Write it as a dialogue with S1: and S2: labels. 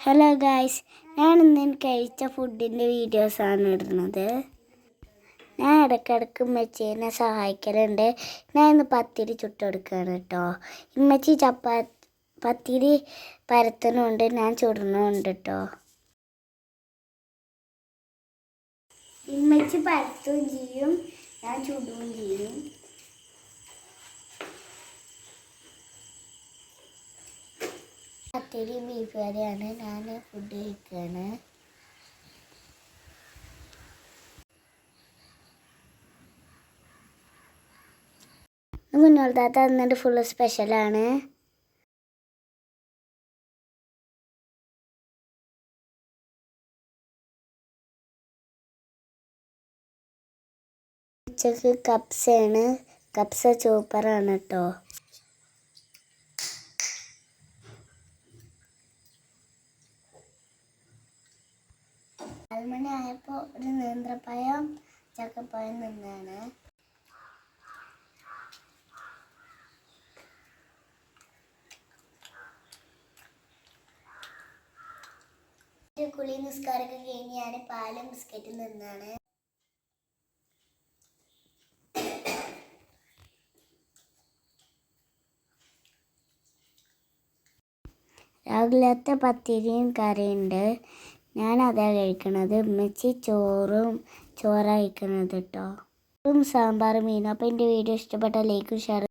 S1: Hello guys, ഞാൻ ഇന്ന് കഴിച്ച ഫുഡിൻ്റെ വീഡിയോസാണ് ഇടുന്നത്. ഞാൻ ഇടയ്ക്കിടയ്ക്ക് ഉമ്മച്ചീനെ സഹായിക്കലുണ്ട്. ഞാൻ ഇന്ന് പത്തിരി ചുട്ടെടുക്കുകയാണ് കേട്ടോ. ഉമ്മച്ചി പത്തിരി പരത്തുന്നുണ്ട്, ഞാൻ ചുടുന്നുണ്ട് കേട്ടോ. ഉമ്മച്ചി പരത്തുകയും ചെയ്യും, ഞാൻ ചുടുകയും ചെയ്യും. പത്തിരി ബീഫ് കറിയാണ്. ഞാൻ ഫുഡ് കഴിക്കുകയാണ്. കുഞ്ഞോളത്താത്ത എന്നിട്ട് ഫുള്ള് സ്പെഷ്യലാണ്. ഉച്ചക്ക് കപ്സയാണ്. കപ്സ സൂപ്പറാണ് കേട്ടോ. 4 മണി ആയപ്പോൾ ഒരു നേന്ത്രപ്പഴം ചക്കപ്പഴം നിന്നാണ്. കുളി നിസ്കാരമൊക്കെ കഴിഞ്ഞ് ഞാൻ പാലും ബിസ്ക്കറ്റും നിന്നാണ്. രാവിലത്തെ പത്തിരിയും കറിയുണ്ട്, ഞാൻ അതാ കഴിക്കണത്. ഉമ്മച്ചി ചോറാ കഴിക്കണത് കേട്ടോ. സാമ്പാർ മീനും. അപ്പോൾ എൻ്റെ വീഡിയോ ഇഷ്ടപ്പെട്ട ലൈക്കും ഷെയർ